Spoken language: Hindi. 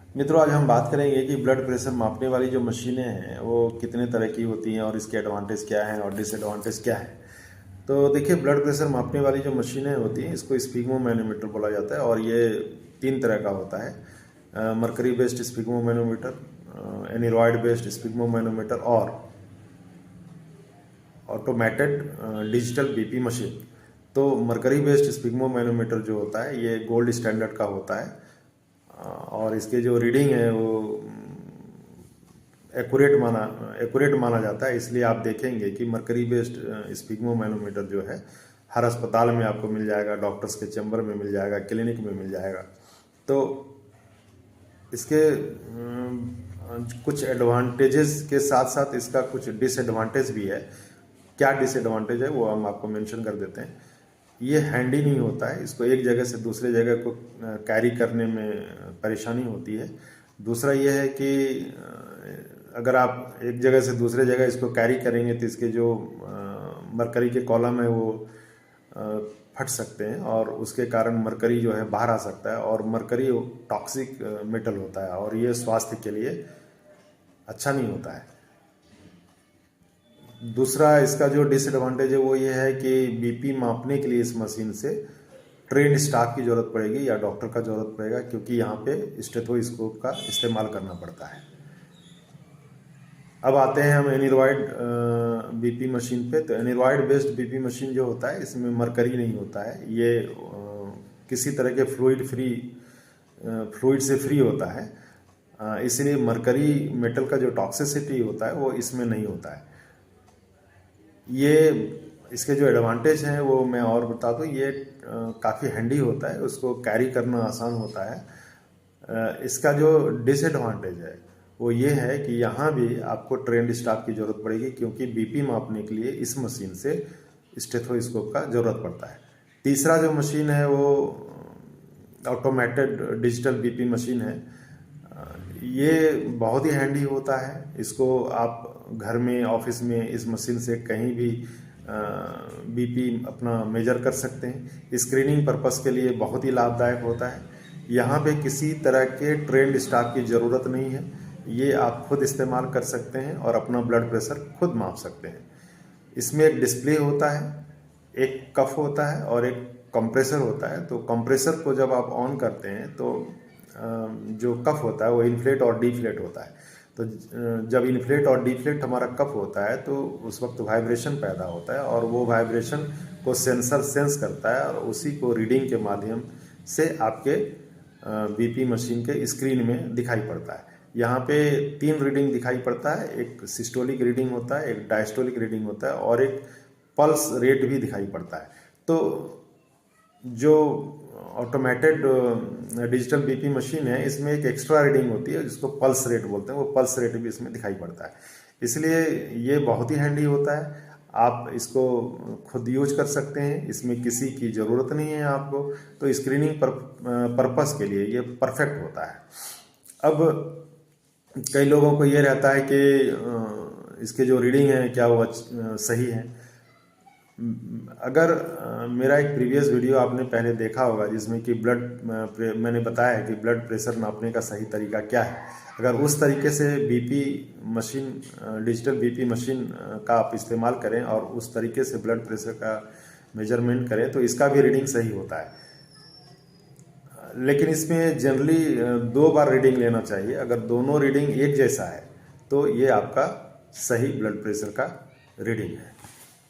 मित्रों, आज हम बात करेंगे कि ब्लड प्रेशर मापने वाली जो मशीनें हैं वो कितने तरह की होती हैं और इसके एडवांटेज क्या हैं और डिसएडवांटेज क्या है। तो देखिए, ब्लड प्रेशर मापने वाली जो मशीनें होती हैं इसको स्पिग्मोमैनोमीटर बोला जाता है और ये 3 तरह का होता है। मरकरी बेस्ड स्पिग्मोमैनोमीटर, एनिरॉयड बेस्ड स्पिग्मोमैनोमीटर और ऑटोमेटेड डिजिटल बीपी मशीन। तो मरकरी बेस्ड स्पिग्मोमैनोमीटर जो होता है ये गोल्ड स्टैंडर्ड का होता है और इसके जो रीडिंग है वो एक्यूरेट माना जाता है। इसलिए आप देखेंगे कि मरकरी बेस्ड स्पिग्मोमैनोमीटर जो है हर अस्पताल में आपको मिल जाएगा, डॉक्टर्स के चैम्बर में मिल जाएगा, क्लिनिक में मिल जाएगा। तो इसके कुछ एडवांटेजेस के साथ साथ इसका कुछ डिसएडवांटेज भी है। क्या डिसएडवांटेज है वो हम आपको मेंशन कर देते हैं। ये हैंडी नहीं होता है, इसको एक जगह से दूसरे जगह को कैरी करने में परेशानी होती है। दूसरा ये है कि अगर आप एक जगह से दूसरे जगह इसको कैरी करेंगे तो इसके जो मरकरी के कॉलम है वो फट सकते हैं और उसके कारण मरकरी जो है बाहर आ सकता है और मरकरी टॉक्सिक मेटल होता है और ये स्वास्थ्य के लिए अच्छा नहीं होता है। दूसरा इसका जो डिसएडवांटेज है वो ये है कि बीपी मापने के लिए इस मशीन से ट्रेंड स्टाफ की ज़रूरत पड़ेगी या डॉक्टर का ज़रूरत पड़ेगा, क्योंकि यहाँ पे स्टेथोस्कोप का इस्तेमाल करना पड़ता है। अब आते हैं हम एनिरॉयड बीपी मशीन पे। तो एनिरॉयड बेस्ड बीपी मशीन जो होता है इसमें मरकरी नहीं होता है, ये किसी तरह के फ्लूइड से फ्री होता है। इसलिए मरकरी मेटल का जो टॉक्सिसिटी होता है वो इसमें नहीं होता है। ये इसके जो एडवांटेज हैं वो मैं और बता दूँ, ये काफ़ी हैंडी होता है, उसको कैरी करना आसान होता है। इसका जो डिसएडवांटेज है वो ये है कि यहाँ भी आपको ट्रेंड स्टाफ की ज़रूरत पड़ेगी, क्योंकि बीपी मापने के लिए इस मशीन से स्टेथोस्कोप का ज़रूरत पड़ता है। तीसरा जो मशीन है वो ऑटोमेटेड डिजिटल बीपी मशीन है। ये बहुत ही हैंडी होता है, इसको आप घर में, ऑफिस में इस मशीन से कहीं भी बीपी अपना मेजर कर सकते हैं। स्क्रीनिंग पर्पस के लिए बहुत ही लाभदायक होता है। यहाँ पे किसी तरह के ट्रेंड स्टाफ की ज़रूरत नहीं है, ये आप खुद इस्तेमाल कर सकते हैं और अपना ब्लड प्रेशर खुद माप सकते हैं। इसमें एक डिस्प्ले होता है, एक कफ होता है और एक कंप्रेसर होता है। तो कंप्रेसर को जब आप ऑन करते हैं तो जो कफ होता है वो इन्फ्लेट और डिफ्लेट होता है। तो जब इन्फ्लेट और डिफ्लेट हमारा कफ होता है तो उस वक्त वाइब्रेशन पैदा होता है और वो वाइब्रेशन को सेंसर सेंस करता है और उसी को रीडिंग के माध्यम से आपके बीपी मशीन के स्क्रीन में दिखाई पड़ता है। यहाँ पे 3 रीडिंग दिखाई पड़ता है, एक सिस्टोलिक रीडिंग होता है, एक डायस्टोलिक रीडिंग होता है और एक पल्स रेट भी दिखाई पड़ता है। तो जो ऑटोमेटेड डिजिटल बीपी मशीन है इसमें एक एक्स्ट्रा रीडिंग होती है जिसको पल्स रेट बोलते हैं, वो पल्स रेट भी इसमें दिखाई पड़ता है। इसलिए ये बहुत ही हैंडी होता है, आप इसको खुद यूज कर सकते हैं, इसमें किसी की ज़रूरत नहीं है आपको। तो स्क्रीनिंग पर्पस के लिए ये परफेक्ट होता है। अब कई लोगों को ये रहता है कि इसके जो रीडिंग है क्या वो सही है। अगर मेरा एक प्रीवियस वीडियो आपने पहले देखा होगा जिसमें कि मैंने बताया कि ब्लड प्रेशर नापने का सही तरीका क्या है, अगर उस तरीके से BP machine, digital BP machine का आप इस्तेमाल करें और उस तरीके से ब्लड प्रेशर का मेजरमेंट करें तो इसका भी रीडिंग सही होता है। लेकिन इसमें जनरली 2 बार रीडिंग लेना चाहिए। अगर दोनों रीडिंग एक जैसा है तो ये आपका सही ब्लड प्रेशर का रीडिंग है।